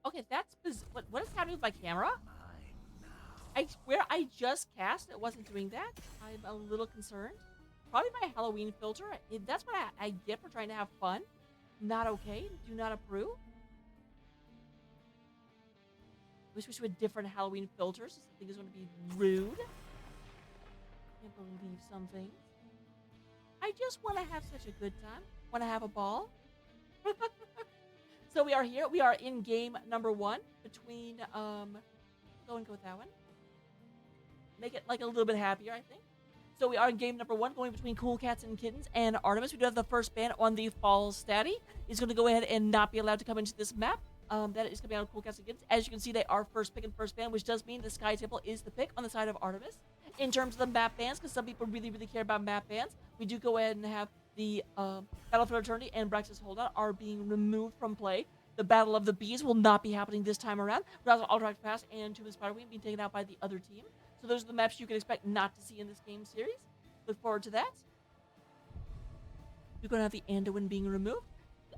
Okay, what is happening with my camera? I swear I just cast. It wasn't doing that. I'm a little concerned. Probably my Halloween filter. That's what I get for trying to have fun. Not okay. Do not approve. Wish we should have different Halloween filters. Something is going to be rude. Can't believe some things. I just want to have such a good time. Want to have a ball. So we are here. We are in game number 1 between go and go with that one. Make it like a little bit happier, I think. So we are in game number 1, going between Cool Cats and Kittens and Artemis. We do have the first ban on the Fall Statty. He's going to go ahead and not be allowed to come into this map. That is going to be on Cool Cats and Kittens. As you can see, they are first pick and first ban, which does mean the Sky Temple is the pick on the side of Artemis. In terms of the map bans, because some people really, really care about map bans, we do go ahead and have the Battle for Eternity and Braxis Holdout are being removed from play. The Battle of the Bees will not be happening this time around. Without Ultra Pass and Tomb of Spider Queen being taken out by the other team. So those are the maps you can expect not to see in this game series. Look forward to that. You're going to have the Anduin being removed.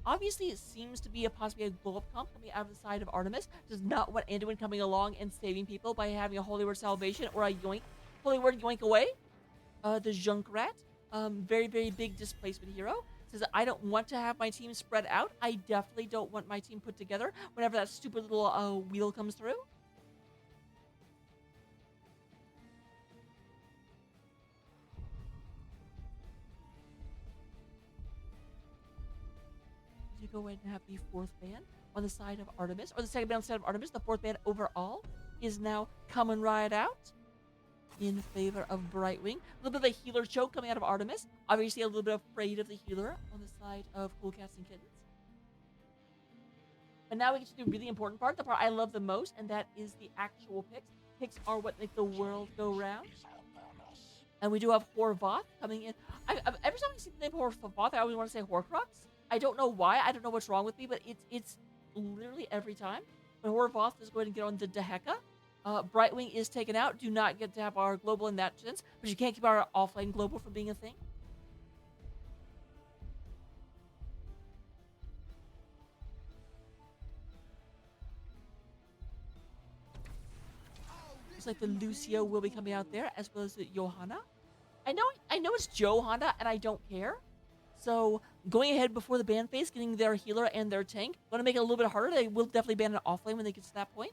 Obviously, it seems to be a possibly a glow-up comp coming out of the side of Artemis. Does not want Anduin coming along and saving people by having a Holy Word Salvation or a Yoink. Holy Word Yoink away. The Junkrat. Very, very big displacement hero. Says, I don't want to have my team spread out. I definitely don't want my team put together whenever that stupid little wheel comes through. To go ahead and have the 4th ban on the side of Artemis, or the 2nd ban on the side of Artemis. The 4th ban overall is now coming right out in favor of Brightwing. A little bit of a healer choke coming out of Artemis. Obviously, a little bit afraid of the healer on the side of Cool Cats and Kittens. But now we get to the really important part, the part I love the most, and that is the actual picks. Picks are what make the world go round. And we do have Horvath coming in. Every time I see the name Horvath, I always want to say Horcrux. I don't know why. I don't know what's wrong with me, but it's literally every time. But Horvath is going to get on the Deheka. Brightwing is taken out. Do not get to have our global in that sense, but you can't keep our offlane global from being a thing. Looks like the Lucio will be coming out there, as well as the Johanna. I know it's Johanna, and I don't care. So going ahead before the ban phase, getting their healer and their tank, going to make it a little bit harder. They will definitely ban an offlane when they get to that point.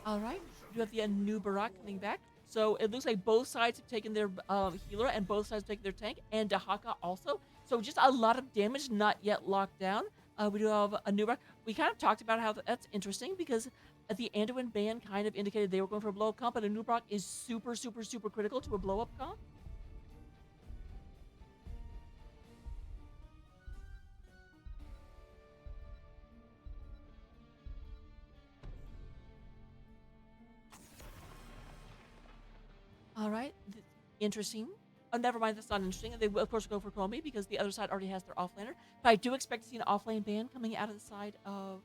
All right, you have the Anubarak coming back. So it looks like both sides have taken their healer and both sides have taken their tank, and Dahaka also. So just a lot of damage not yet locked down. We do have Anubarak. We kind of talked about how that's interesting because the Anduin ban kind of indicated they were going for a blow up comp, but Anubarak is super, super, super critical to a blow up comp. All right, interesting. Oh, never mind, that's not interesting. And they will, of course, go for Chromie because the other side already has their offlaner. But I do expect to see an offlane ban coming out of the side of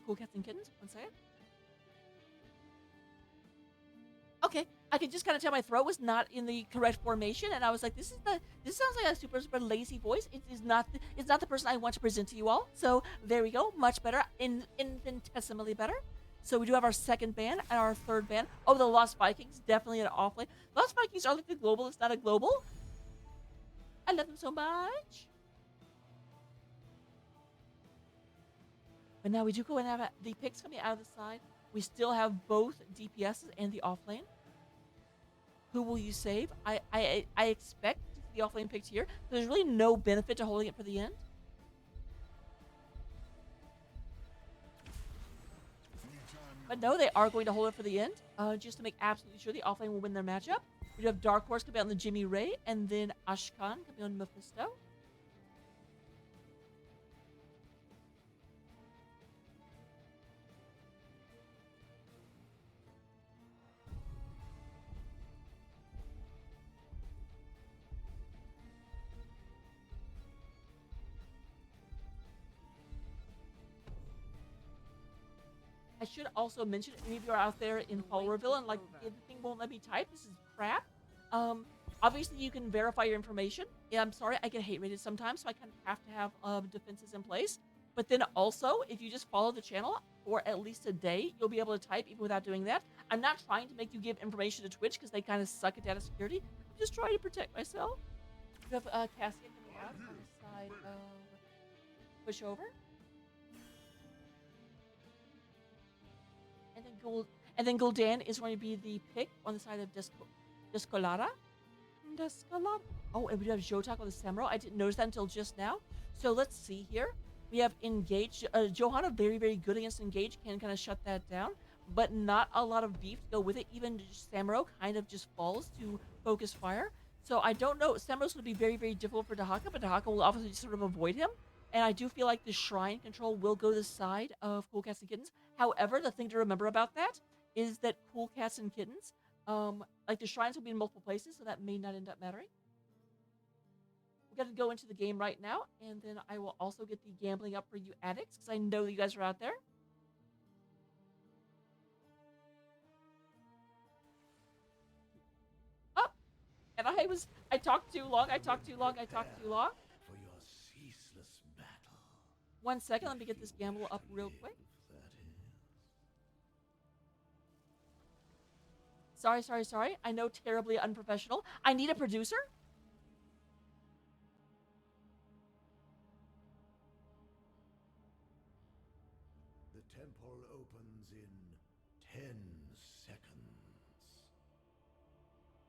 Cool Cats and Kittens. One second. Okay, I could just kind of tell my throat was not in the correct formation, and I was like, this sounds like a super super lazy voice. It's not the person I want to present to you all. So there we go, much better, infinitesimally better. So we do have our 2nd ban and our 3rd ban. Oh, the Lost Vikings, definitely an offlane. Lost Vikings are like the global. It's not a global. I love them so much. But now we do go and have the picks coming out of the side. We still have both DPSs and the offlane. Who will you save? I expect the offlane picked here. There's really no benefit to holding it for the end. But no, they are going to hold it for the end, just to make absolutely sure the offlane will win their matchup. We do have Dark Horse coming on the Jimmy Ray, and then Ashkan coming on Mephisto. I should also mention, if any of you are out there in Followerville and like the thing won't let me type, this is crap. Obviously you can verify your information. Yeah, I'm sorry, I get hate rated sometimes, so I kind of have to have defenses in place. But then also, if you just follow the channel for at least a day, you'll be able to type even without doing that. I'm not trying to make you give information to Twitch because they kind of suck at data security. I'm just trying to protect myself. We have Cassia coming out on the side of Pushover. And then Gul'dan is going to be the pick on the side of Descolada. Descolada. Oh, and we do have Jotak on the Samuro. I didn't notice that until just now. So let's see here. We have Engage. Johanna, very, very good against Engage. Can kind of shut that down. But not a lot of beef to go with it. Even Samuro kind of just falls to focus fire. So I don't know. Samuro's going to be very, very difficult for Dahaka. But Dahaka will obviously just sort of avoid him. And I do feel like the Shrine control will go to the side of Cool Cats and Kittens. However, the thing to remember about that is that Cool Cats and Kittens, like the Shrines will be in multiple places, so that may not end up mattering. We're going to go into the game right now, and then I will also get the gambling up for you addicts, because I know that you guys are out there. Oh! And I talked too long, I talked too long. For your ceaseless battle. 1 second, let me get this gamble up real quick. Sorry. I know, terribly unprofessional. I need a producer. The temple opens in 10 seconds.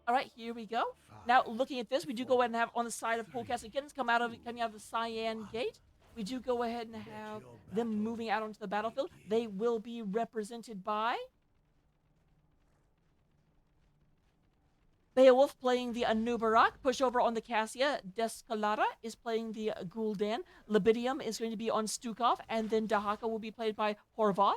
All right, here we go. Now, looking at this, we do go ahead and have on the side of Cool Cats and Kittens coming out of the Cyan Gate. We do go ahead and have them moving out onto the battlefield. They will be represented by Beowulf playing the Anubarak. Pushover on the Cassia. Descolada is playing the Gul'dan. Libidium is going to be on Stukov. And then Dahaka will be played by Horvath.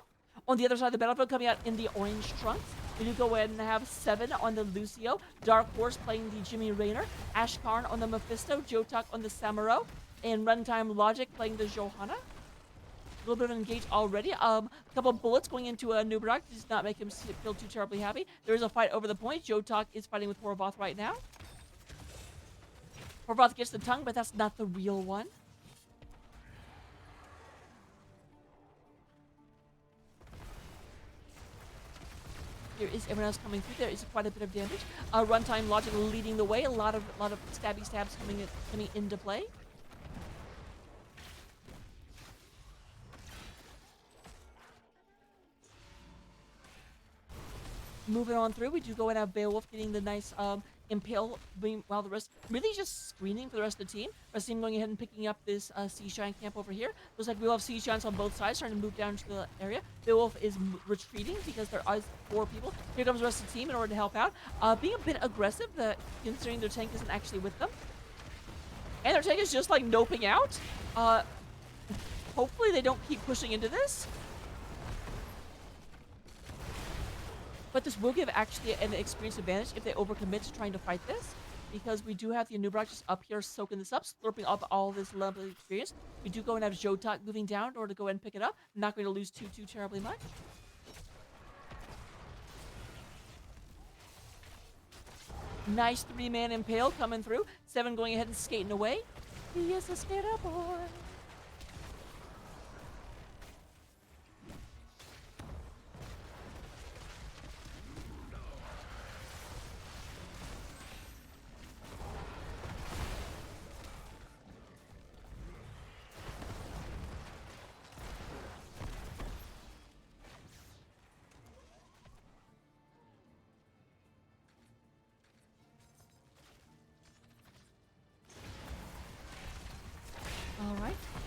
On the other side of the battlefield, coming out in the orange trunks, we do go ahead and have Seven on the Lucio. Dark Horse playing the Jimmy Raynor. Ashkarn on the Mephisto. Jotak on the Samuro. And Runtime Logic playing the Johanna. A little bit of an engage already. A couple of bullets going into a Nubarak does not make him feel too terribly happy. There is a fight over the point. Jotak is fighting with Horvath right now. Horvath gets the tongue, but that's not the real one. Here is everyone else coming through. There is quite a bit of damage. Runtime Logic leading the way. A lot of stabby stabs coming into play. Moving on through, we do go and have Beowulf getting the nice impale, while the rest really just screening for the rest of the team. The rest of the team going ahead and picking up this Sea Giant camp over here. Looks like we'll have Sea Giants on both sides, trying to move down to the area. Beowulf is retreating because there are 4 people. Here comes the rest of the team in order to help out. Being a bit aggressive, considering their tank isn't actually with them. And their tank is just like noping out. Hopefully they don't keep pushing into this. But this will give actually an experience advantage if they overcommit to trying to fight this. Because we do have the Anubarak just up here soaking this up, slurping up all this lovely experience. We do go and have Jotak moving down in order to go ahead and pick it up. Not going to lose too terribly much. Nice 3-man impale coming through. 7 going ahead and skating away. He is a skater boy.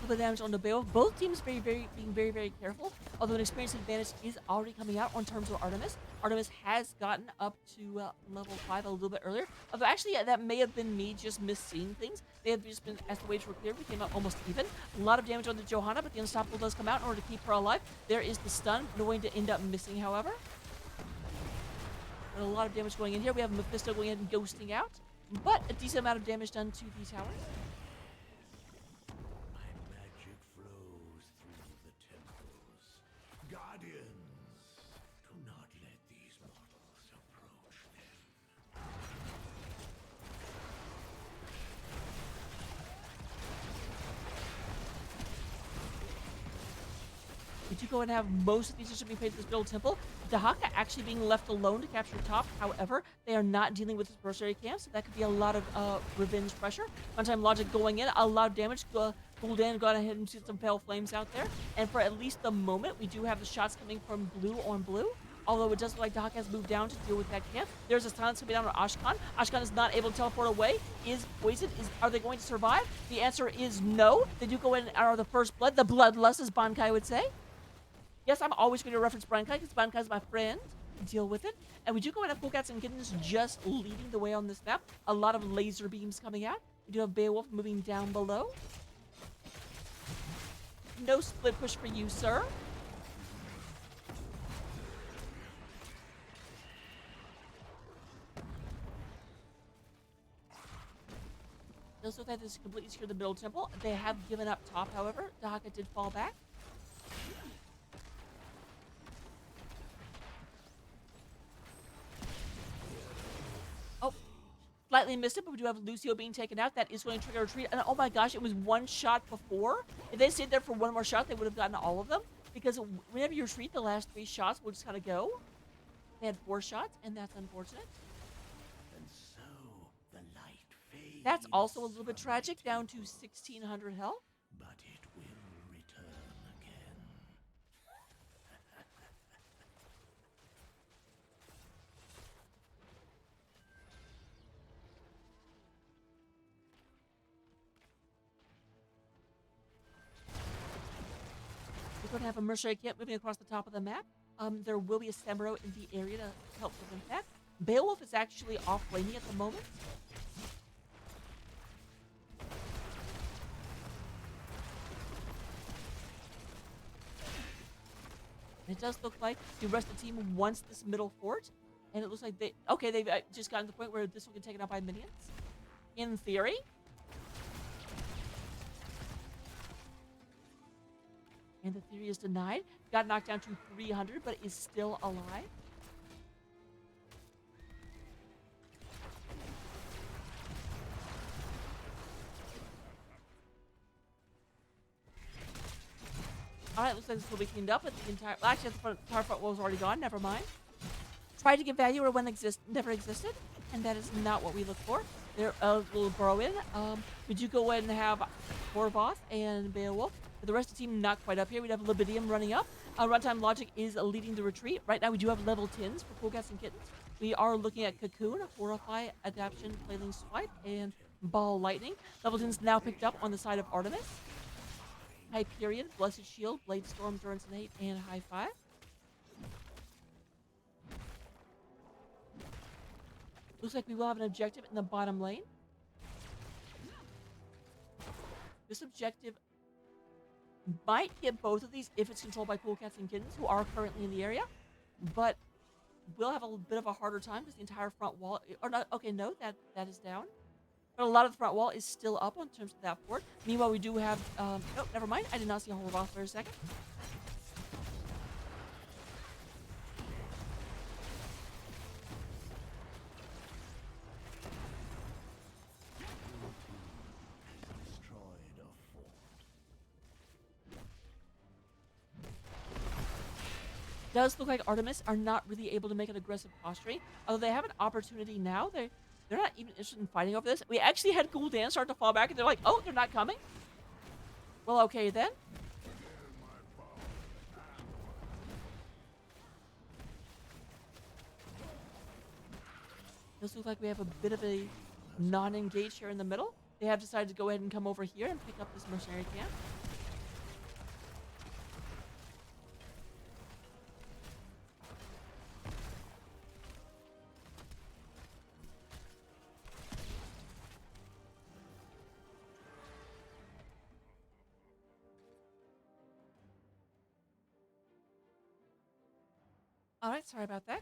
The damage on the Beowulf. Both teams being very careful. Although an experience advantage is already coming out on terms of Artemis. Artemis has gotten up to level 5 a little bit earlier. Although actually that may have been me just misseeing things. They have just been, as the waves were clear, we came out almost even. A lot of damage on the Johanna, but the Unstoppable does come out in order to keep her alive. There is the stun, going to end up missing, however. And a lot of damage going in here. We have Mephisto going ahead and ghosting out. But a decent amount of damage done to the towers. Guardians We do go and have most of these should be paid to this middle temple. Dahaka actually being left alone to capture top. However, they are not dealing with this mercenary camp, so that could be a lot of revenge pressure. One-time logic going in, a lot of damage. Gul'dan got ahead and shoot some pale flames out there. And for at least the moment, we do have the shots coming from blue on blue. Although it does look like Dahaka has moved down to deal with that camp. There's a silence coming down on Ashkan. Ashkan is not able to teleport away. Is poisoned. Are they going to survive? The answer is no. They do go in and are the first blood. The bloodlust, as Bankai would say. Yes, I'm always going to reference Bankai because Bankai is my friend. Deal with it. And we do go in and Cool Cats and Kittens just leading the way on this map. A lot of laser beams coming out. We do have Beowulf moving down below. No split push for you, sir. Does look like this is completely secured the middle temple. They have given up top, however. Dahaka did fall back. Oh, slightly missed it, but we do have Lucio being taken out. That is going to trigger a retreat. And oh my gosh, it was one shot before. If they stayed there for one more shot, they would have gotten all of them. Because whenever you retreat, the last 3 shots will just kind of go. They had 4 shots, and that's unfortunate. That's also a little bit tragic, down to 1,600 health. But it will return again. We're going to have a mercenary camp moving across the top of the map. There will be a Samuro in the area to help prevent that. Beowulf is actually off laning at the moment. It does look like the rest of the team wants this middle fort. And it looks like they've just gotten to the point where this will get taken out by minions. In theory. And the theory is denied. Got knocked down to 300, but is still alive. Alright, looks like this will be cleaned up, but the entire... Well, actually, the entire front wall was already gone. Never mind. Tried to get value where one never existed, and that is not what we look for. There will burrow in. We do go in and have Vorvoth and Beowulf. But the rest of the team not quite up here. We'd have Libidium running up. Runtime Logic is leading the retreat. Right now, we do have level 10s for Cool Cats and Kittens. We are looking at Cocoon, Horrify, Adaption, Flailing Swipe, and Ball Lightning. Level 10s now picked up on the side of Artemis. Hyperion, Blessed Shield, Blade Storm, Durance and Hate, and High Five. Looks like we will have an objective in the bottom lane. This objective might get both of these if it's controlled by Cool Cats and Kittens, who are currently in the area. But we'll have a bit of a harder time because the entire front wall... Or not, okay, no, that is down. But a lot of the front wall is still up in terms of that fort. Meanwhile, we do have... oh, never mind. I did not see a Horrorboss for a second. Destroyed a fort. Does look like Artemis are not really able to make an aggressive posturing. Although they have an opportunity now. They're not even interested in fighting over this. We actually had Gul'dan start to fall back, and they're like, oh, they're not coming? Well, okay then. This looks like we have a bit of a non-engage here in the middle. They have decided to go ahead and come over here and pick up this mercenary camp. Alright, sorry about that.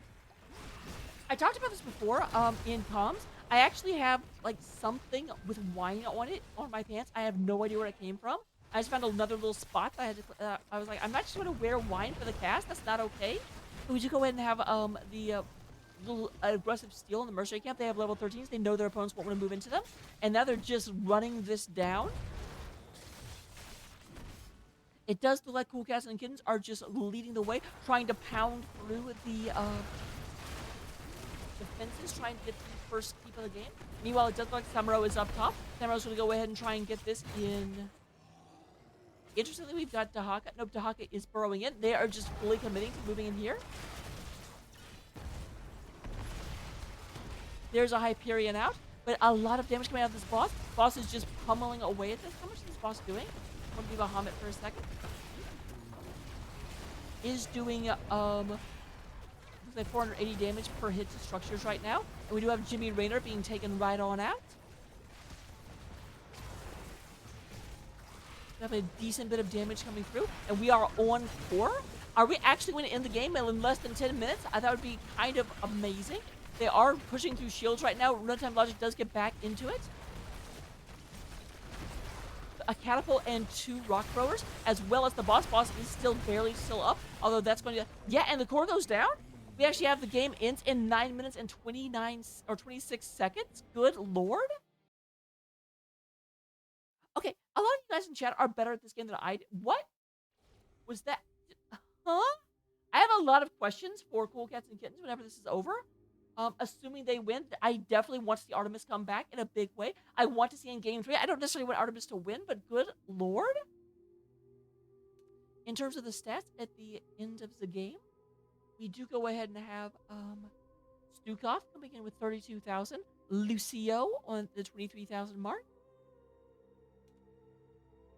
I talked about this before in comms. I actually have like something with wine on it on my pants. I have no idea where it came from. I just found another little spot that I had to, I was like, I'm not just going to wear wine for the cast. That's not okay. But we just go ahead and have the little aggressive steal in the mercenary camp. They have level 13s. They know their opponents won't want to move into them. And now they're just running this down. It does look like Cool Cats and Kittens are just leading the way, trying to pound through the defenses, trying to get the first keep of the game. Meanwhile, it does look like Samuro is up top. Samuro's going to go ahead and try and get this in. Interestingly, we've got Dahaka. Nope, Dahaka is burrowing in. They are just fully committing to moving in here. There's a Hyperion out, but a lot of damage coming out of this boss. Boss is just pummeling away at this. How much is this boss doing? I'm going to be Bahamut for a second. Is doing, looks like 480 damage per hit to structures right now. And we do have Jimmy Raynor being taken right on out. We have a decent bit of damage coming through, and we are on 4. Are we actually going to end the game in less than 10 minutes? I thought it would be kind of amazing. They are pushing through shields right now. Runtime Logic does get back into it. A catapult and 2 rock throwers, as well as the boss. Boss is still barely up, although that's going to... Yeah, and the core goes down. We actually have the game ends in 9 minutes and 29 or 26 seconds. Good lord. Okay, a lot of you guys in chat are better at this game than I did. What was that? Huh? I have a lot of questions for Cool Cats and Kittens whenever this is over. Assuming they win, I definitely want to see Artemis come back in a big way. I want to see in Game 3. I don't necessarily want Artemis to win, but good lord. In terms of the stats at the end of the game, we do go ahead and have Stukov coming in with 32,000. Lucio on the 23,000 mark.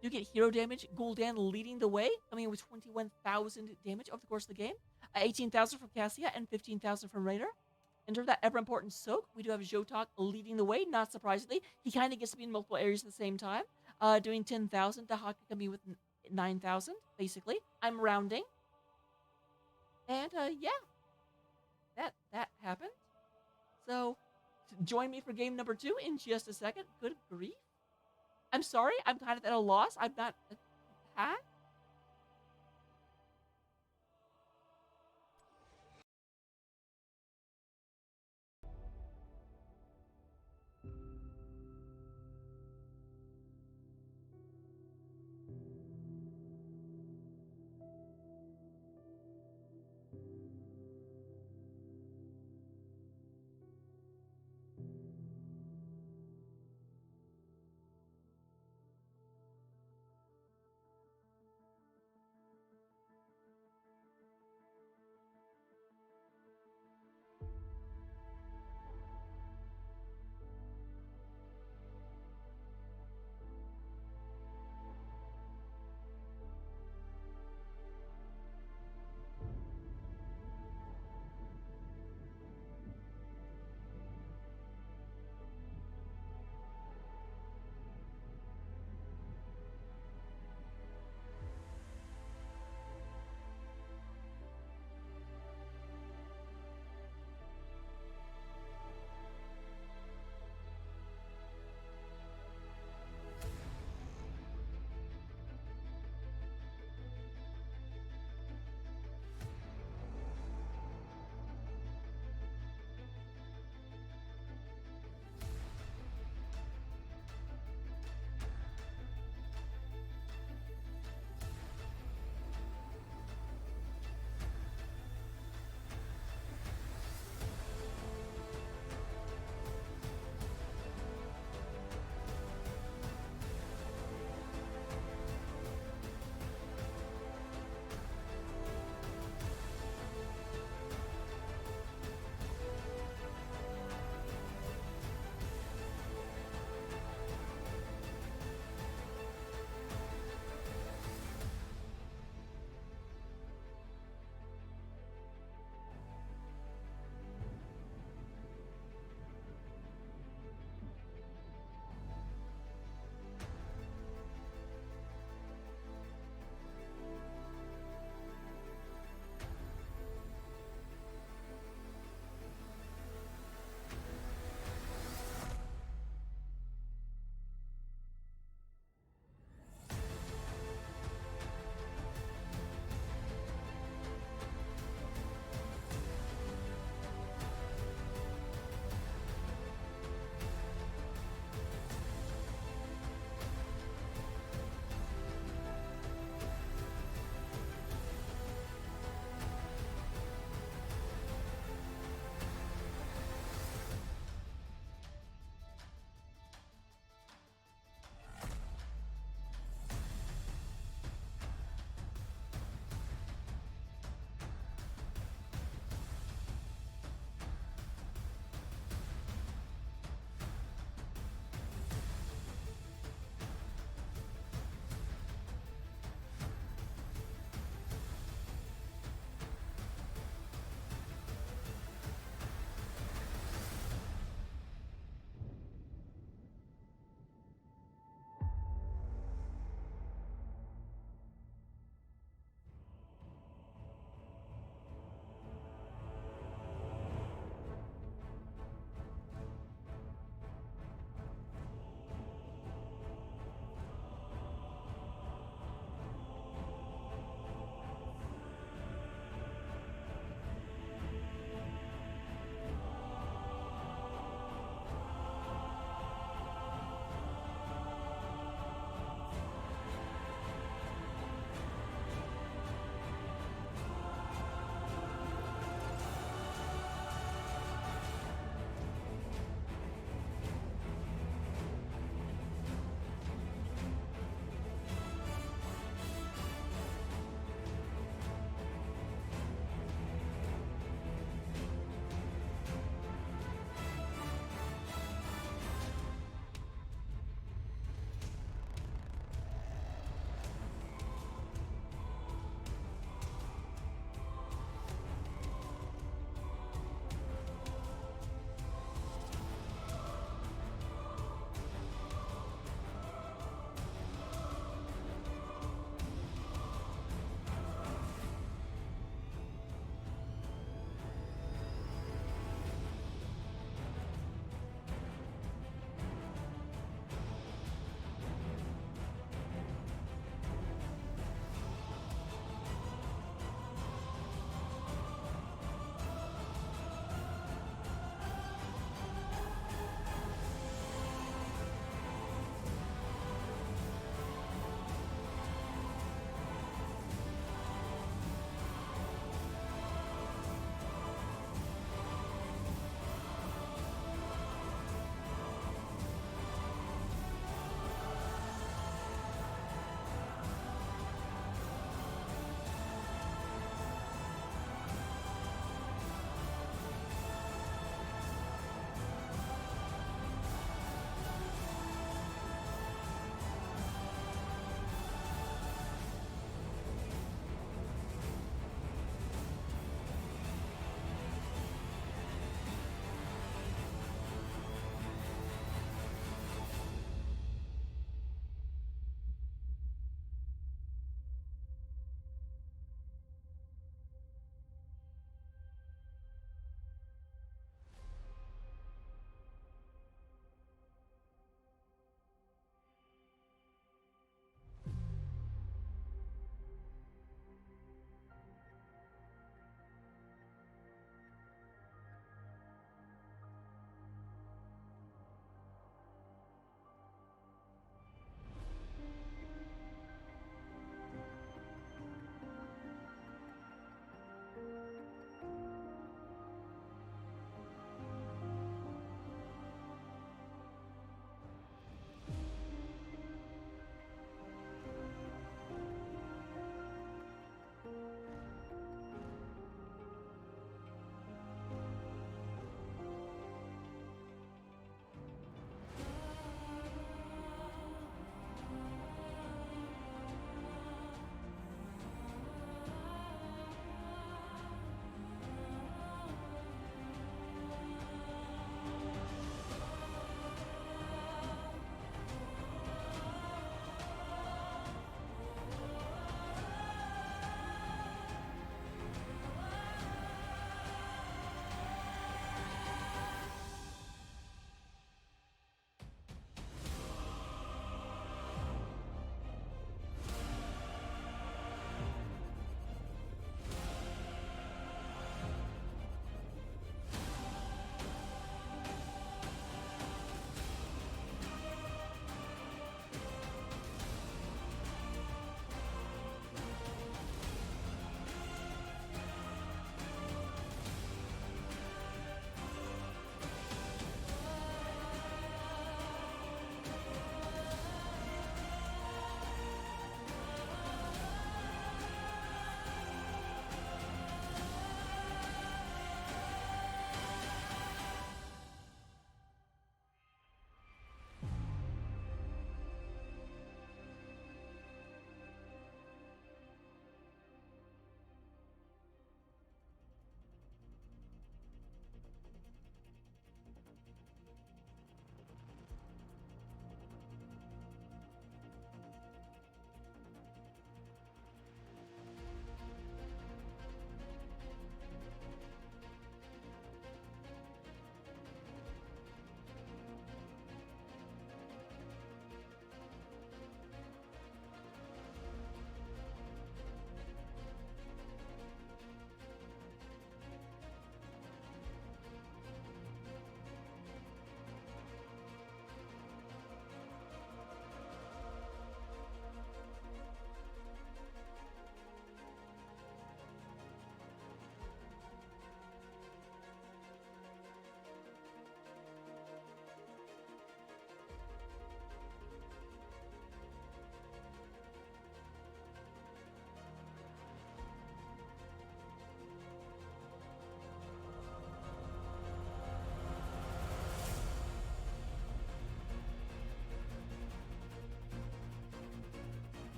You get hero damage. Gul'dan leading the way, coming in with 21,000 damage over the course of the game. 18,000 from Cassia and 15,000 from Raider. In terms of that ever-important soak, we do have Jotok leading the way, not surprisingly. He kind of gets to be in multiple areas at the same time. Doing 10,000. Dahaka coming with 9,000, basically. I'm rounding. And, yeah. That happened. So, join me for game number 2 in just a second. Good grief. I'm sorry, I'm kind of at a loss. I'm not... Huh?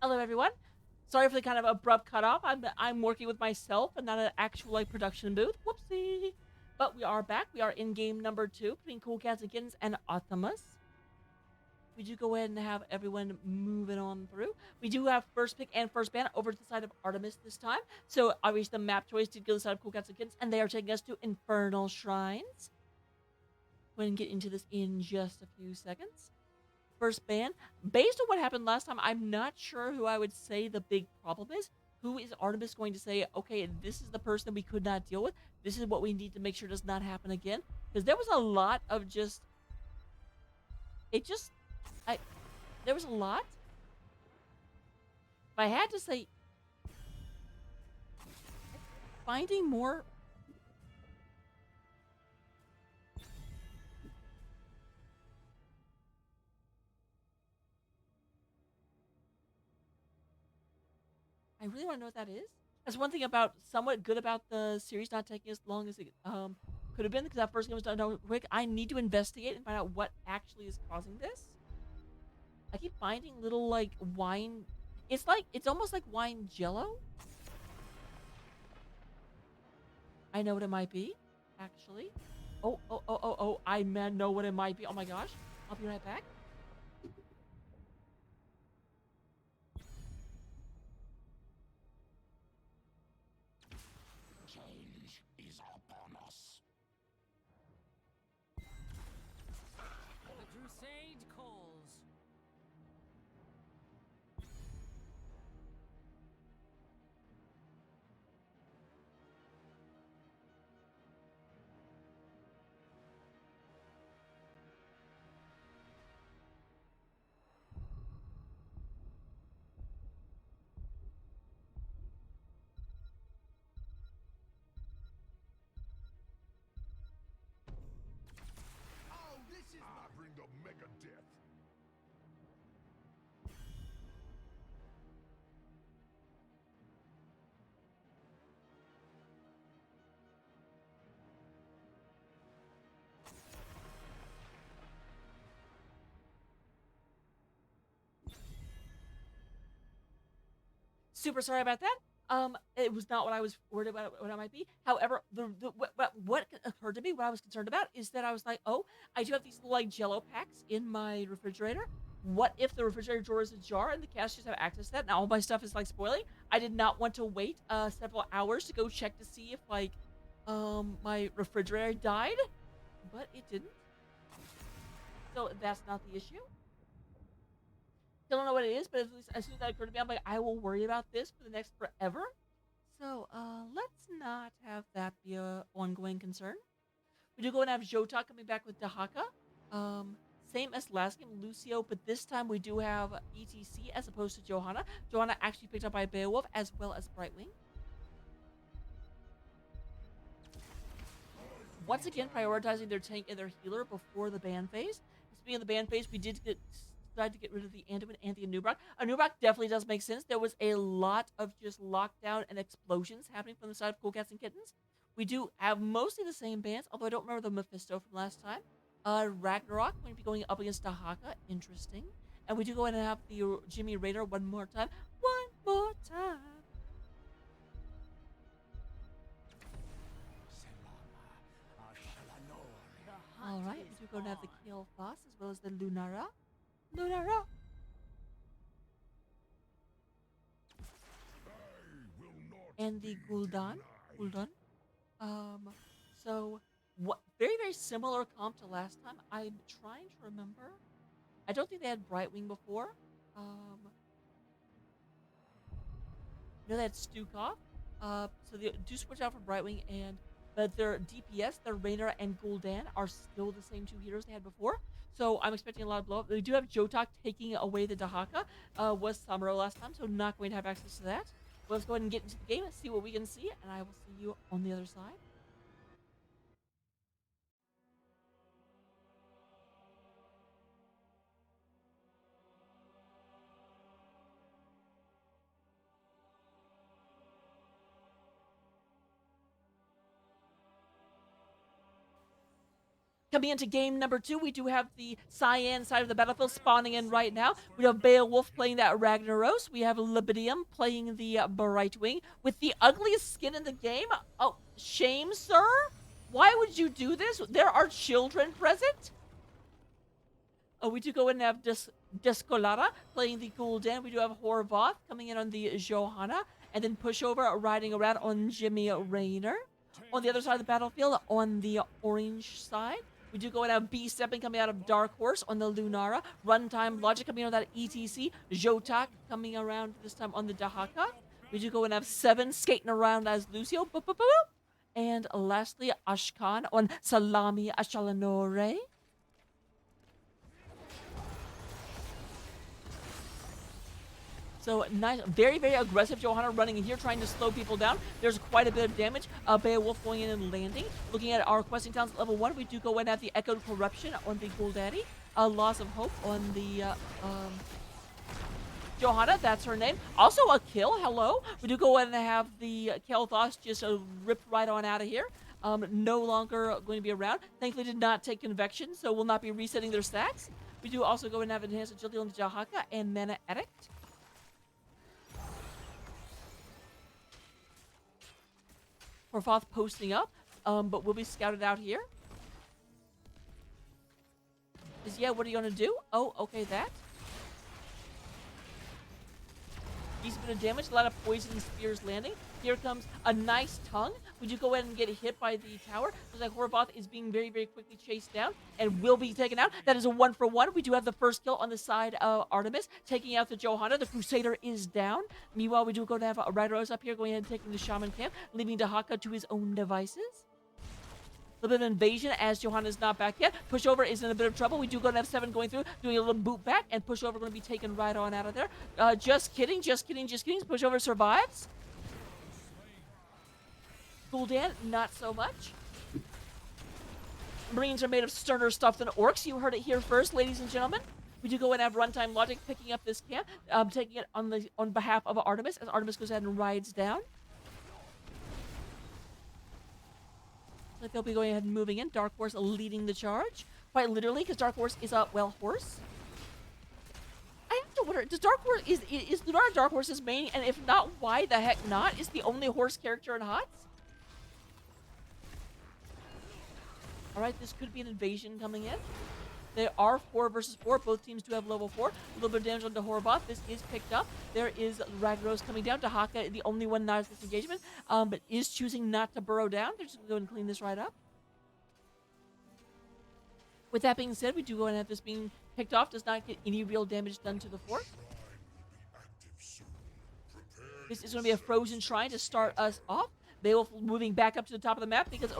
Hello, everyone. Sorry for the kind of abrupt cutoff. I'm working with myself and not an actual like production booth. Whoopsie. But we are back. We are in game number 2 between Cool Cats and Kittens and Artemis. We do go ahead and have everyone moving on through. We do have first pick and first ban over to the side of Artemis this time. So obviously the map choice did go to the side of Cool Cats and Kittens, and they are taking us to Infernal Shrines. Go ahead and get into this in just a few seconds. First ban. Based on what happened last time, I'm not sure who I would say the big problem is. Who is Artemis going to say, okay, this is the person we could not deal with. This is what we need to make sure does not happen again. Because there was a lot of just... There was a lot. If I had to say... Finding more... I really want to know what that is. That's one thing about somewhat good about the series not taking as long as it could have been, because that first game was done quick. I need to investigate and find out what actually is causing this. I keep finding little like wine. It's almost like wine jello. I know what it might be, actually. Oh! I know what it might be. Oh my gosh! I'll be right back. Change is upon us. The crusade calls. Oh, this is I bring the mega death. Super sorry about that. It was not what I was worried about what I might be. However, what occurred to me, what I was concerned about, is that I was like, oh, I do have these little like Jello packs in my refrigerator. What if the refrigerator drawer is ajar and the casters have access to that? Now all my stuff is like spoiling. I did not want to wait several hours to go check to see if like my refrigerator died, but it didn't. So that's not the issue. Still don't know what it is, but at least as soon as that occurred to me, I'm like, I will worry about this for the next forever. So, let's not have that be a ongoing concern. We do go and have Jota coming back with Dahaka. Same as last game, Lucio, but this time we do have ETC as opposed to Johanna. Johanna actually picked up by Beowulf as well as Brightwing. Once again, prioritizing their tank and their healer before the ban phase. Speaking of the ban phase, we did decide to get rid of the Anduin and the Anubrak. Anubrak definitely does make sense. There was a lot of just lockdown and explosions happening from the side of Cool Cats and Kittens. We do have mostly the same bands, although I don't remember the Mephisto from last time. Ragnarok going to be going up against Dahaka. Interesting. And we do go ahead and have the Jimmy Raider one more time. One more time. All right, we do go and have the Kale Foss as well as the Lunara. Lunara. And the Gul'dan. So what? Very very similar comp to last time. I'm trying to remember. I don't think they had Brightwing before. No, they had Stukov. So they do switch out for Brightwing, but their DPS, their Raynor and Gul'dan are still the same two heroes they had before. So I'm expecting a lot of blow up. They do have Jotak taking away the Dahaka. Was Samuro last time, so not going to have access to that. But let's go ahead and get into the game and see what we can see, and I will see you on the other side. Coming into game number 2, we do have the Cyan side of the battlefield spawning in right now. We have Beowulf playing that Ragnaros. We have Libidium playing the Brightwing with the ugliest skin in the game. Oh, shame, sir? Why would you do this? There are children present. Oh, we do go in and have Descolata playing the Gul'dan. We do have Horvath coming in on the Johanna. And then Pushover riding around on Jimmy Raynor. On the other side of the battlefield, on the orange side, we do go and have B7 coming out of Dark Horse on the Lunara. Runtime Logic coming out of that ETC. Jotak coming around this time on the Dahaka. We do go and have 7 skating around as Lucio. Boop, boop, boop, boop. And lastly, Ashkan on Salami Ashalanore. So nice, very, very aggressive Johanna running in here, trying to slow people down. There's quite a bit of damage. Beowulf going in and landing. Looking at our questing towns at level 1, we do go in at the Echoed Corruption on the Guldaddy. Loss of Hope on the Johanna, that's her name. Also a kill, hello. We do go in and have the Kel'Thas just ripped right on out of here. No longer going to be around. Thankfully did not take Convection, so will not be resetting their stacks. We do also go in and have Enhanced Agility on the Jahaka and Mana Edict. Horvath posting up, but will be scouted out here. Yeah, what are you gonna do? Oh, okay, that. Decent bit of damage, a lot of poison spears landing. Here comes a nice tongue. Would you go ahead and get hit by the tower? Looks like Horvath is being very, very quickly chased down and will be taken out. That is a 1-for-1. We do have the first kill on the side of Artemis, taking out the Johanna. The Crusader is down. Meanwhile, we do go to have Ragnaros up here going ahead and taking the Shaman camp, leaving Dahaka to his own devices. A little bit of invasion as Johanna is not back yet. Pushover is in a bit of trouble. We do go to have 7 going through, doing a little boot back, and Pushover going to be taken right on out of there. Just kidding, just kidding, just kidding. Pushover survives. Gul'dan, not so much. Marines are made of sterner stuff than orcs. You heard it here first, ladies and gentlemen. We do go and have Runtime Logic picking up this camp, taking it on behalf of Artemis, as Artemis goes ahead and rides down. Like they'll be going ahead and moving in. Dark Horse leading the charge. Quite literally, because Dark Horse is a, well, horse. I have to wonder, does Dark Horse, is Lunara Dark Horse's main? And if not, why the heck not? Is the only horse character in HOTS? Alright, this could be an invasion coming in. There are 4 versus 4. Both teams do have level 4. A little bit of damage onto Horvath. This is picked up. There is Ragnaros coming down. Dahaka, the only one not as this engagement, but is choosing not to burrow down. They're just going to go and clean this right up. With that being said, we do go and have this being picked off. Does not get any real damage done to the fort. This is going to be a frozen shrine to start us off. Beowulf moving back up to the top of the map because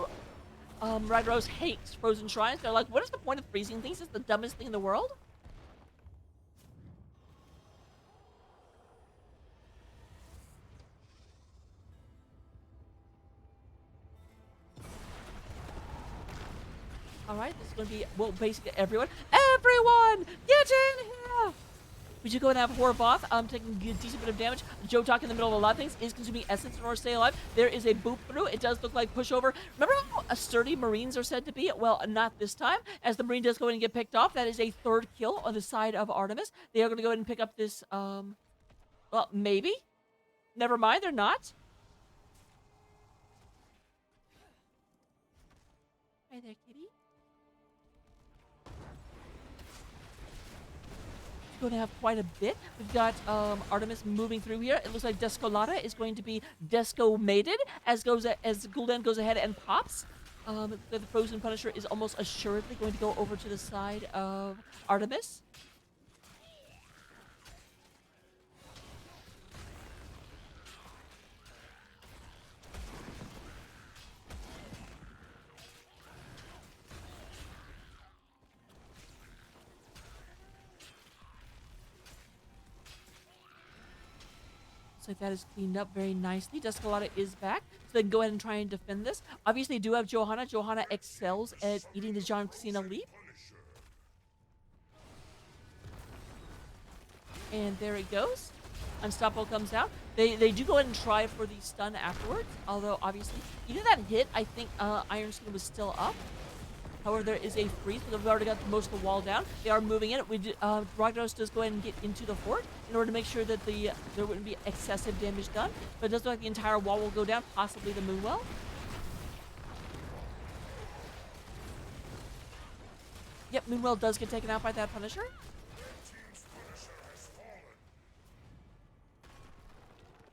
Ragnaros hates frozen shrines. They're like, what is the point of freezing things? It's the dumbest thing in the world. Alright, this is going to be, well, basically everyone. Everyone! Get in here! We should go and have Horvath taking a decent bit of damage. Jotak in the middle of a lot of things is consuming essence in order to stay alive. There is a boop through. It does look like pushover. Remember how sturdy Marines are said to be? Well, not this time, as the Marine does go in and get picked off. That is a 3rd kill on the side of Artemis. They are going to go ahead and pick up this, well, maybe? Never mind, they're not. Hi there, kitty. Going to have quite a bit. We've got Artemis moving through here. It looks like Descolata is going to be Desco-mated as Gul'dan goes ahead and pops. The Frozen Punisher is almost assuredly going to go over to the side of Artemis. Looks like that is cleaned up very nicely. Descolata is back, so they can go ahead and try and defend this. Obviously, do have Johanna. Johanna excels at eating the John Cena leaf. And there it goes. Unstoppable comes out. They do go ahead and try for the stun afterwards, although obviously, even that hit, I think Iron Skin was still up. However, there is a freeze, but they've already got most of the wall down. They are moving in. Ragnaros does go ahead and get into the fort in order to make sure that there wouldn't be excessive damage done. But it does look like the entire wall will go down, possibly the Moonwell. Yep, Moonwell does get taken out by that Punisher.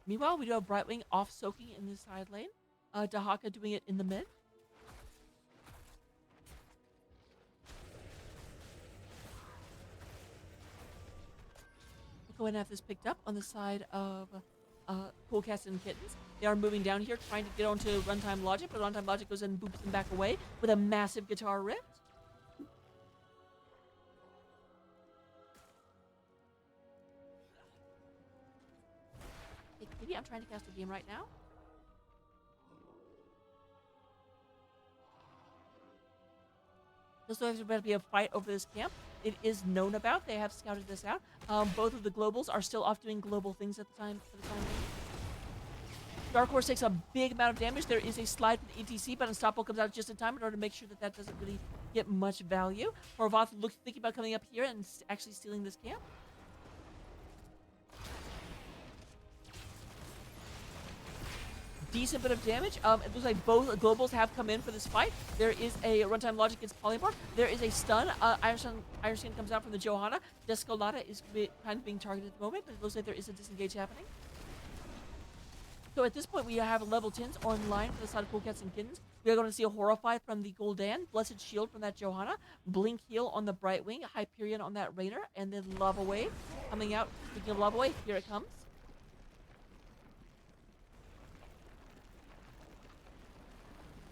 Meanwhile, we do have Brightwing off soaking in the side lane. Dahaka doing it in the mid. We'll go ahead and have this picked up on the side of Cool Cats and Kittens. They are moving down here, trying to get onto Runtime Logic, but Runtime Logic goes in and boops them back away with a massive guitar riff. Hey, Kitty, I'm trying to cast a game right now. There's about to be a fight over this camp. It is known about. They have scouted this out. Both of the globals are still off doing global things at the time. For the time being. Dark Horse takes a big amount of damage. There is a slide from the ETC, but Unstoppable comes out just in time in order to make sure that that doesn't really get much value. Horvath thinking about coming up here and actually stealing this camp. Decent bit of damage. It looks like both globals have come in for this fight. There is a Runtime Logic against Polymorph. There is a stun. Iron Skin comes out from the Johanna. Descolata is kind of being targeted at the moment, but it looks like there is a disengage happening. So at this point, we have level 10s online for the side of Cool Cats and Kittens. We are going to see a Horrify from the Gul'dan, Blessed Shield from that Johanna, Blink Heal on the Brightwing, Hyperion on that Raynor, and then Lava Wave coming out. Speaking of Lava Wave, here it comes.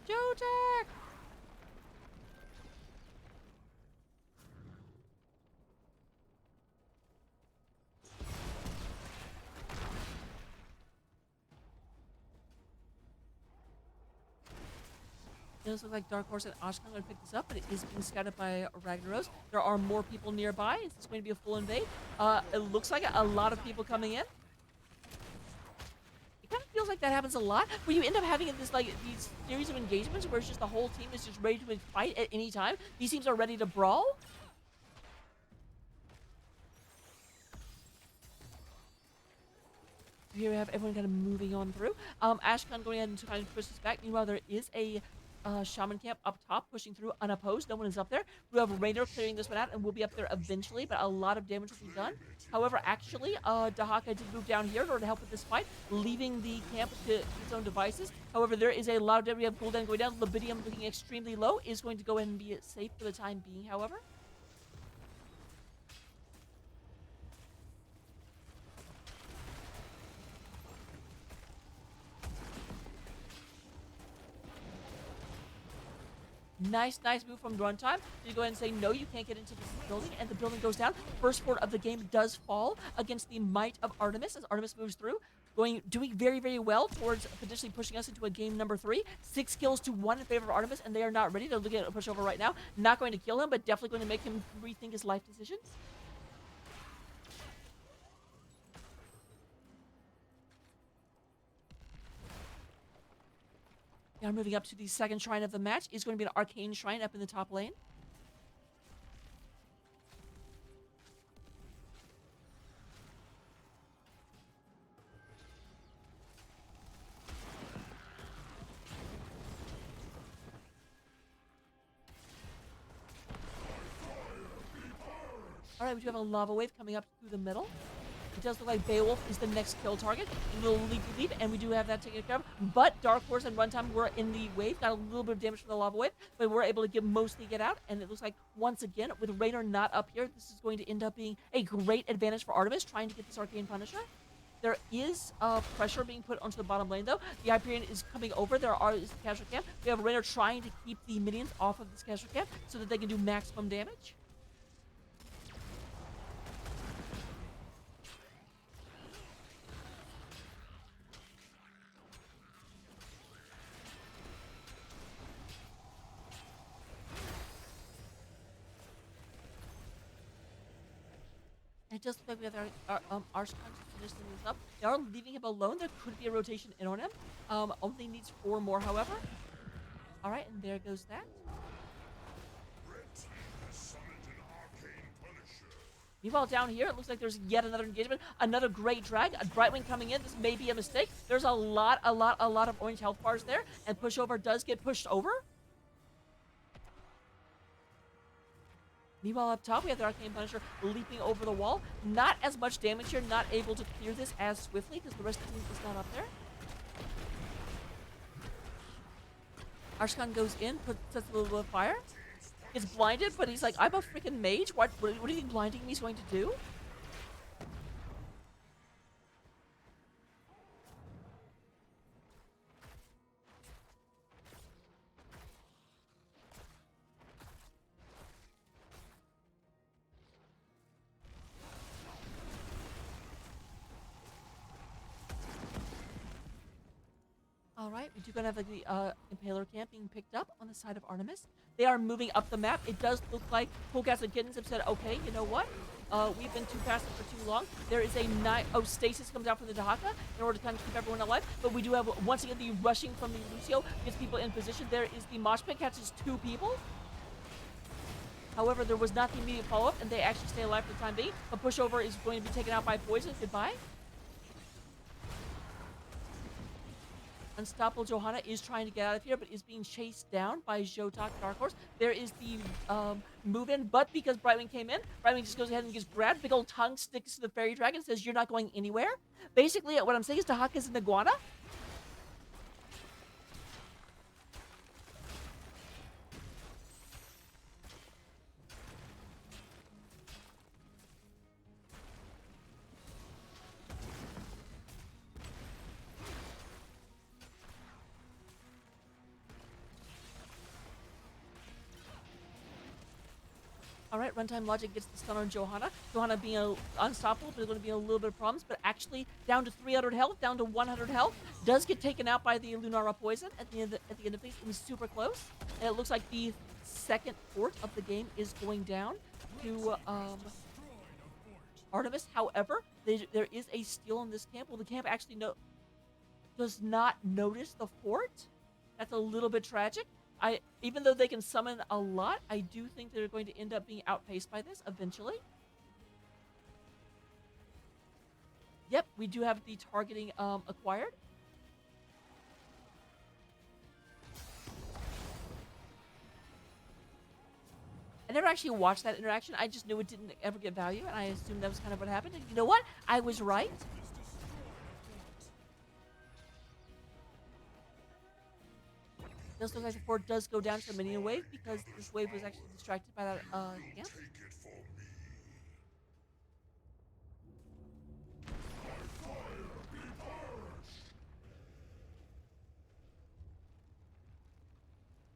Jotek! It does look like Dark Horse and Ashkan are going to pick this up, but it is being scouted by Ragnaros. There are more people nearby. Is this going to be a full invade? It looks like a lot of people coming in. It kind of feels like that happens a lot, where you end up having this these series of engagements where it's just the whole team is just ready to fight at any time. These teams are ready to brawl. Here we have everyone kind of moving on through. Ashkan going ahead and trying to push this back. Meanwhile, there is a Shaman camp up top pushing through unopposed. No one is up there. We have Raynor clearing this one out and we'll be up there eventually, but a lot of damage will be done. However, actually, Dahaka did move down here in order to help with this fight, leaving the camp to its own devices. However, there is a lot of damage. We have Gul'dan going down. Libidium looking extremely low. Is going to go ahead and be safe for the time being, however. Nice move from Runtime. You go ahead and say, no, you can't get into this building, and the building goes down. First fort of the game does fall against the might of Artemis as Artemis moves through, doing very, very well towards potentially pushing us into a game number 3. 6 kills to 1 in favor of Artemis, and they are not ready. They're looking at a pushover right now. Not going to kill him, but definitely going to make him rethink his life decisions. Now moving up to the second shrine of the match is going to be an arcane shrine up in the top lane. Alright, we do have a lava wave coming up through the middle. It does look like Beowulf is the next kill target. A little leap, and we do have that taken care of. But Dark Horse and Runtime were in the wave. Got a little bit of damage from the lava wave, but we're able to mostly get out. And it looks like, once again, with Raynor not up here, this is going to end up being a great advantage for Artemis, trying to get this Arcane Punisher. There is pressure being put onto the bottom lane, though. The Hyperion is coming over. There is the casual camp. We have Raynor trying to keep the minions off of this casual camp so that they can do maximum damage. It does look like we have our Archon finishing this up. They are leaving him alone. There could be a rotation in on him. Only needs 4 more, however. Alright, and there goes that. Meanwhile, down here, it looks like there's yet another engagement. Another great drag. A Brightwing coming in. This may be a mistake. There's a lot of orange health bars there. And pushover does get pushed over. Meanwhile, up top, we have the Arcane Punisher leaping over the wall. Not as much damage here. Not able to clear this as swiftly because the rest of the team is not up there. Arshkan goes in, sets a little bit of fire. Gets blinded, but he's like, I'm a freaking mage. What do you think blinding me is going to do? All right, we do gonna have like the Impaler camp being picked up on the side of Artemis. They are moving up the map. It does look like Cool Cats and Kittens have said, okay, you know what? We've been too passive for too long. There is a stasis comes out from the Dahaka in order to kind of keep everyone alive. But we do have, once again, the rushing from the Lucio gets people in position. There is the Mosh Pit, catches 2 people. However, there was not the immediate follow-up, and they actually stay alive for the time being. A pushover is going to be taken out by poison. Goodbye. Unstoppable Johanna is trying to get out of here, but is being chased down by Jotak Dark Horse. There is the move-in, but because Brightwing came in, Brightwing just goes ahead and gets grabbed. Big old tongue sticks to the Fairy Dragon and says, you're not going anywhere. Basically, what I'm saying is Dahaka is an iguana. Alright, Runtime Logic gets the stun on Johanna. Johanna being unstoppable, but there's going to be a little bit of problems. But actually, down to 300 health, down to 100 health. Does get taken out by the Lunara Poison at the end of things. It was super close. And it looks like the second fort of the game is going down to Artemis. However, there is a steal in this camp. Well, the camp actually does not notice the fort. That's a little bit tragic. Even though they can summon a lot, I do think they're going to end up being outpaced by this eventually. Yep, we do have the targeting acquired. I never actually watched that interaction. I just knew it didn't ever get value, and I assumed that was kind of what happened. And you know what? I was right. Does look like the fort does go down to the minion wave because this wave was actually distracted by that camp.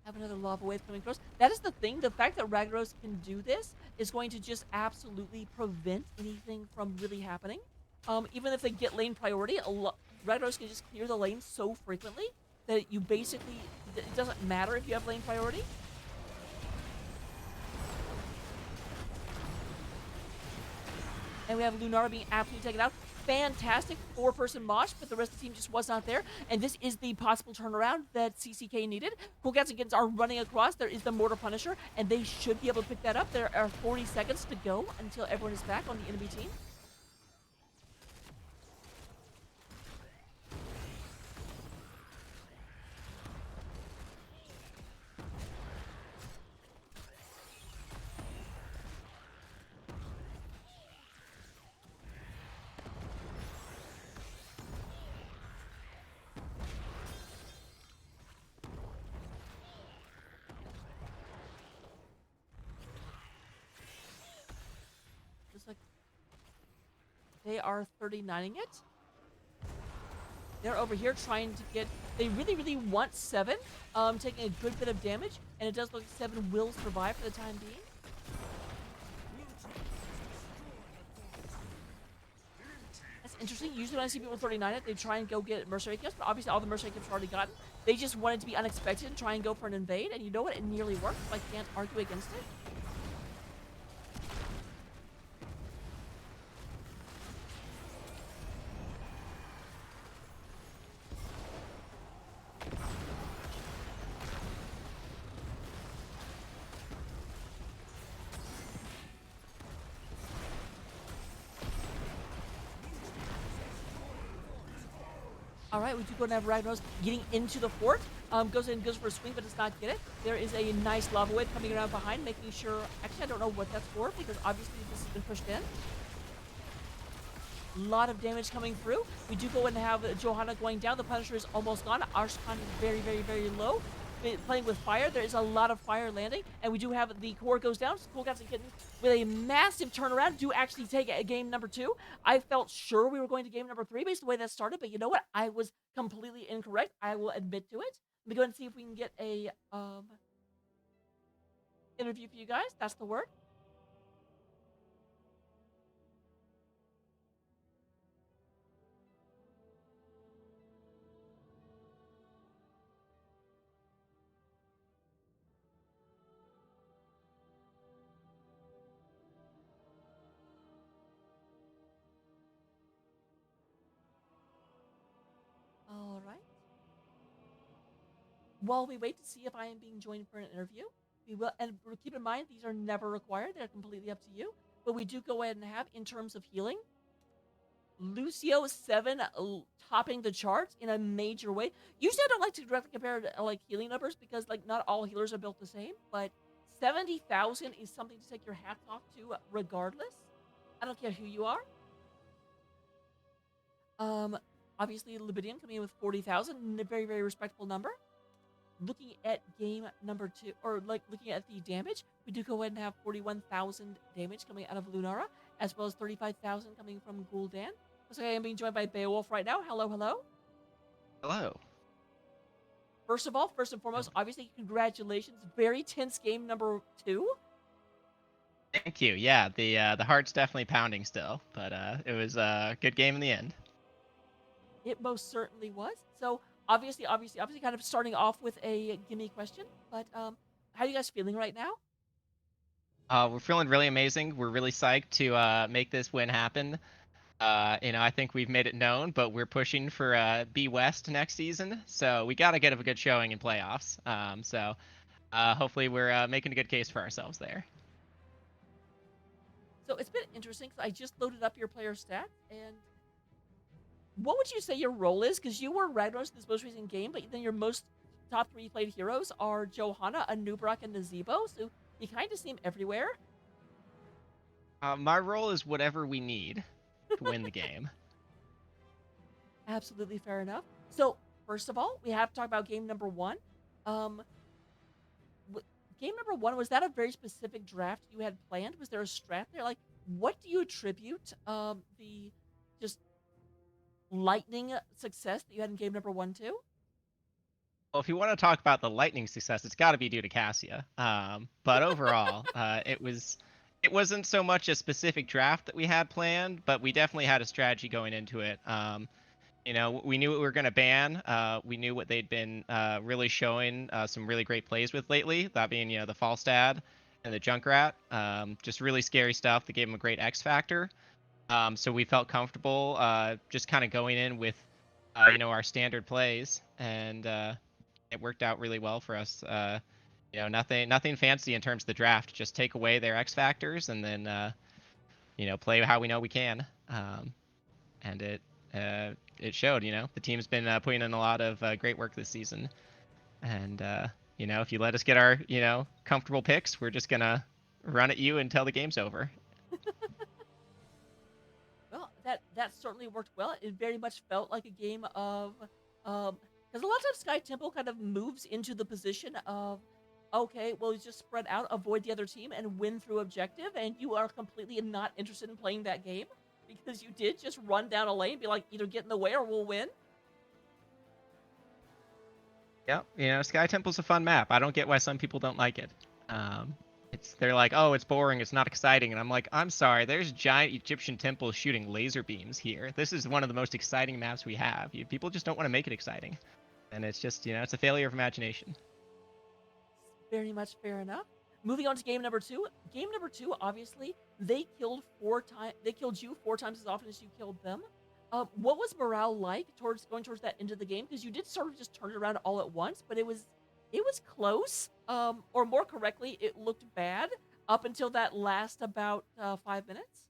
Have another lava wave coming across. That is the thing. The fact that Ragnaros can do this is going to just absolutely prevent anything from really happening. Even if they get lane priority, Ragnaros can just clear the lane so frequently that you basically, it doesn't matter if you have lane priority. And we have Lunara being absolutely taken out. Fantastic 4-person mosh, but the rest of the team just was not there. And this is the possible turnaround that CCK needed. Cool Cats and Kittens are running across. There is the Mortar Punisher, and they should be able to pick that up. There are 40 seconds to go until everyone is back on the enemy team. They are 39ing it. They're over here trying to get... They really, really want 7, taking a good bit of damage, and it does look like 7 will survive for the time being. That's interesting. Usually when I see people 39 it, they try and go get Mercenary Camps, but obviously all the Mercenary Camps are already gotten. They just wanted to be unexpected and try and go for an invade, and you know what? It nearly worked, so I can't argue against it. All right, we do go and have Ragnaros getting into the fort. Goes for a swing, but does not get it. There is a nice lava wave coming around behind, making sure. Actually, I don't know what that's for because obviously this has been pushed in. A lot of damage coming through. We do go and have Johanna going down. The Punisher is almost gone. Arshkan is very, very, very low. Playing with fire. There is a lot of fire landing. And we do have the core goes down. Cool Cats and Kittens with a massive turnaround do actually take a game number 2. I felt sure we were going to game number 3 based on the way that started. But you know what? I was completely incorrect. I will admit to it. Let me go and see if we can get a interview for you guys. That's the word. All right. While we wait to see if I am being joined for an interview, we will, and keep in mind, these are never required. They're completely up to you. But we do go ahead and have, in terms of healing, Lucio 7 topping the charts in a major way. Usually I don't like to directly compare like healing numbers because like not all healers are built the same, but 70,000 is something to take your hats off to regardless. I don't care who you are. Obviously Libidium coming in with 40,000, a very, very respectable number. Looking at game number 2, or like looking at the damage, we do go ahead and have 41,000 damage coming out of Lunara, as well as 35,000 coming from Gul'dan. Looks like I am being joined by Beowulf right now. Hello, hello. Hello. First of all, first and foremost, obviously, congratulations. Very tense game number 2. Thank you. Yeah, the heart's definitely pounding still, but it was a good game in the end. It most certainly was. So obviously, kind of starting off with a gimme question. But how are you guys feeling right now? We're feeling really amazing. We're really psyched to make this win happen. I think we've made it known, but we're pushing for B West next season, so we got to get a good showing in playoffs. So hopefully we're making a good case for ourselves there. So it's been interesting because I just loaded up your player stats, and what would you say your role is? Because you were Ragnaros in this most recent game, but then your most top 3 played heroes are Johanna, Anubrak, and Nazebo. So you kind of seem everywhere. My role is whatever we need to win the game. Absolutely fair enough. So first of all, we have to talk about game number 1. Game number 1, was that a very specific draft you had planned? Was there a strat there? Like, what do you attribute the just lightning success that you had in game number 1 to? Well, if you want to talk about the lightning success, it's got to be due to Cassia. But overall, it wasn't so much a specific draft that we had planned, but we definitely had a strategy going into it. We knew what we were going to ban. We knew what they'd been really showing some really great plays with lately, that being, the Falstad and the Junkrat. Just really scary stuff that gave them a great X factor. So we felt comfortable just kind of going in with, our standard plays, and it worked out really well for us. Nothing fancy in terms of the draft. Just take away their X factors and then, play how we know we can. And it showed. The team's been putting in a lot of great work this season, and if you let us get our comfortable picks, we're just gonna run at you until the game's over. Well, that certainly worked well. It very much felt like a game of because a lot of times Sky Temple kind of moves into the position of, okay, well, you just spread out, avoid the other team, and win through objective, and you are completely not interested in playing that game because you did just run down a lane, be like, either get in the way or we'll win. Yep, Sky Temple's a fun map. I don't get why some people don't like it. They're like, oh, it's boring, it's not exciting, and I'm like, I'm sorry, there's giant Egyptian temples shooting laser beams here. This is one of the most exciting maps we have. People just don't want to make it exciting, and it's just, it's a failure of imagination. Very much fair enough. Moving on to game number 2. Game number 2, obviously, they killed you 4 times as often as you killed them. What was morale like going towards that end of the game? Because you did sort of just turn it around all at once, but it was close. Or more correctly, it looked bad up until that last about 5 minutes.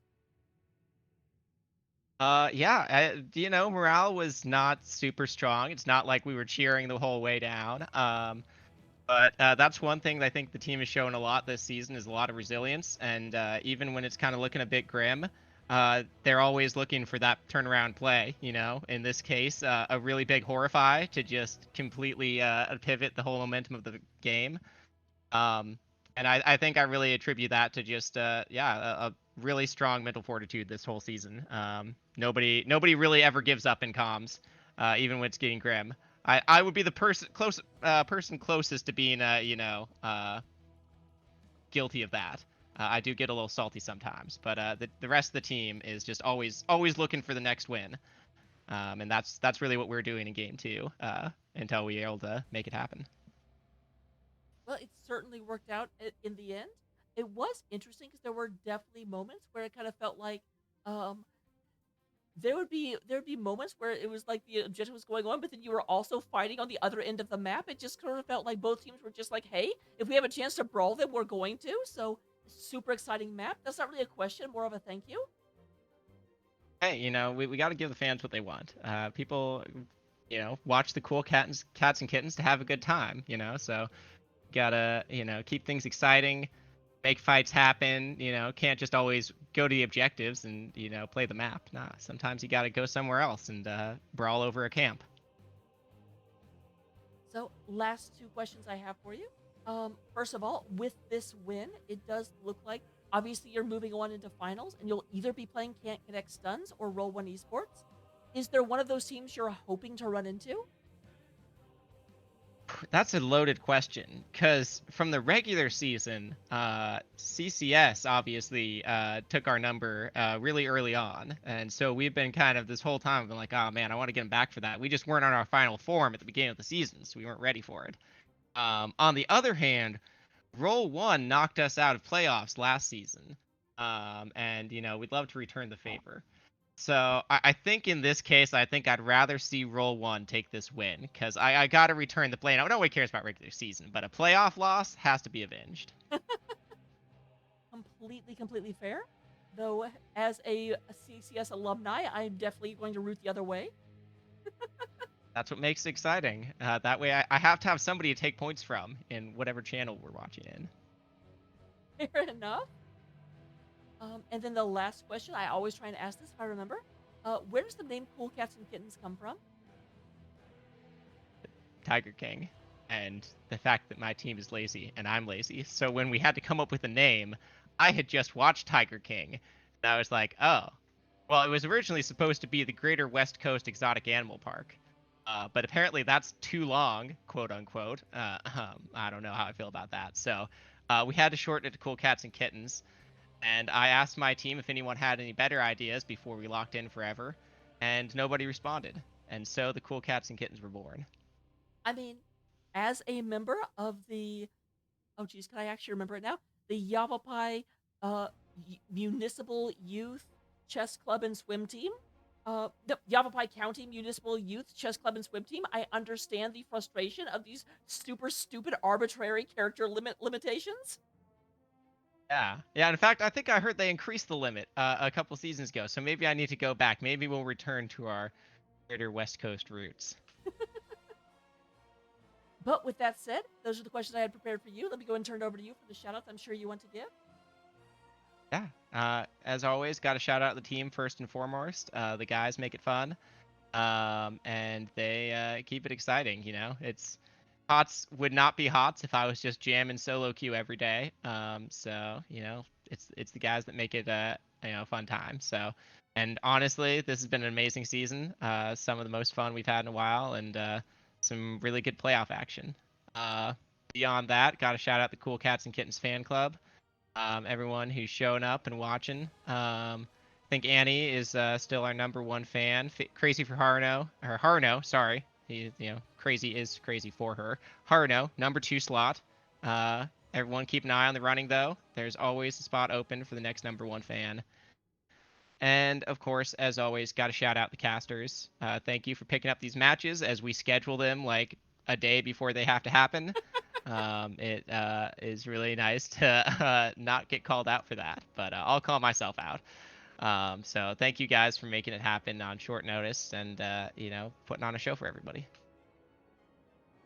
Yeah, morale was not super strong. It's not like we were cheering the whole way down. But that's one thing that I think the team has shown a lot this season is a lot of resilience. And even when it's kind of looking a bit grim, they're always looking for that turnaround play. In this case, a really big horrify to just completely pivot the whole momentum of the game. Um, and I think I really attribute that to just a really strong mental fortitude this whole season. Nobody really ever gives up in comms, even when it's getting grim. I would be the person closest to being guilty of that. I do get a little salty sometimes, but the rest of the team is just always looking for the next win. And that's really what we're doing in game two until we're able to make it happen. Well, it certainly worked out in the end. It was interesting because there were definitely moments where it kind of felt like um, there would be moments where it was like the objective was going on, but then you were also fighting on the other end of the map. It just sort of felt like both teams were just like, "Hey, if we have a chance to brawl them, we're going to." So super exciting map. That's not really a question, more of a thank you. Hey, we got to give the fans what they want. People, watch the cool cats and kittens to have a good time. So gotta keep things exciting, make fights happen. Can't just always go to the objectives and play the map. Nah, sometimes you gotta go somewhere else and brawl over a camp. So last two questions I have for you. First of all, with this win, it does look like obviously you're moving on into finals, and you'll either be playing Can't Connect Stuns or Roll One Esports. Is there one of those teams you're hoping to run into? That's a loaded question because from the regular season, CCS obviously took our number really early on, and so we've been kind of this whole time been like, oh man, I want to get them back for that. We just weren't on our final form at the beginning of the season, so we weren't ready for it. On the other hand, Roll One knocked us out of playoffs last season, and we'd love to return the favor. So I think in this case, I think I'd rather see Roll One take this win because I got to return the play. Now, nobody cares about regular season, but a playoff loss has to be avenged. Completely fair. Though, as a CCS alumni, I'm definitely going to root the other way. That's what makes it exciting. That way, I have to have somebody to take points from in whatever channel we're watching in. Fair enough. And then the last question, I always try and ask this if I remember. Where does the name Cool Cats and Kittens come from? Tiger King, and the fact that my team is lazy and I'm lazy. So when we had to come up with a name, I had just watched Tiger King, and I was like, oh, well, it was originally supposed to be the Greater West Coast Exotic Animal Park, but apparently that's too long, quote unquote. I don't know how I feel about that. So we had to shorten it to Cool Cats and Kittens, and I asked my team if anyone had any better ideas before we locked in forever, and nobody responded. And so the Cool Cats and Kittens were born. I mean, as a member of the, oh geez, can I actually remember it now? The Yavapai Municipal Youth Chess Club and Swim Team. The Yavapai County Municipal Youth Chess Club and Swim Team. I understand the frustration of these super stupid arbitrary character limitations. Yeah. In fact, I think I heard they increased the limit a couple seasons ago. So maybe I need to go back. Maybe we'll return to our greater West Coast roots. But with that said, those are the questions I had prepared for you. Let me go and turn it over to you for the shoutouts I'm sure you want to give. Yeah. As always, got to shout out the team first and foremost. The guys make it fun, and they keep it exciting. It's HOTS would not be HOTS if I was just jamming solo queue every day. So it's the guys that make it fun time. So, and honestly, this has been an amazing season. Some of the most fun we've had in a while, and some really good playoff action. Beyond that, got to shout out the Cool Cats and Kittens fan club. Everyone who's showing up and watching. I think Annie is still our number one fan. Crazy for Harno, sorry. Crazy is crazy for her. Harno, number 2 slot. Everyone keep an eye on the running, though. There's always a spot open for the next number 1 fan. And, of course, as always, got to shout out the casters. Thank you for picking up these matches as we schedule them, like, a day before they have to happen. It is really nice to not get called out for that, but I'll call myself out. So thank you guys for making it happen on short notice and putting on a show for everybody.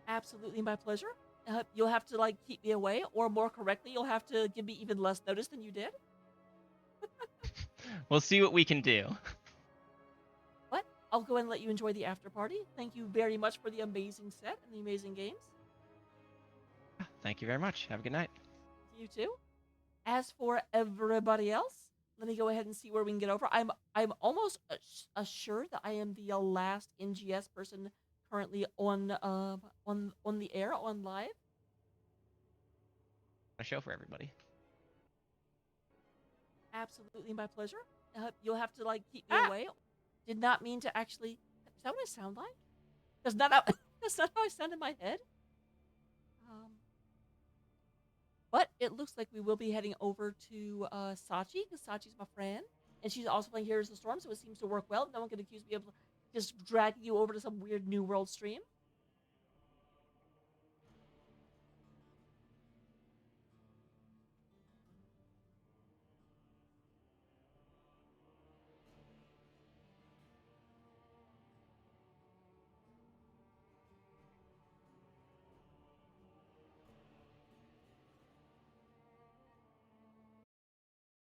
Absolutely my pleasure. You'll have to like keep me away, or more correctly, you'll have to give me even less notice than you did. We'll see what we can do. But I'll go and let you enjoy the after party. Thank you very much for the amazing set and the amazing games. Thank you very much. Have a good night. You too. As for everybody else, let me go ahead and see where we can get over. I'm almost assured that I am the last NGS person currently on the air on live. A show for everybody. Absolutely my pleasure. You'll have to like keep me away. Did not mean to actually. Is that what I sound like? That's not how. That's not how I sound in my head. But it looks like we will be heading over to Sachi, because Sachi's my friend, and she's also playing Heroes of the Storm, so it seems to work well. No one can accuse me of just dragging you over to some weird New World stream.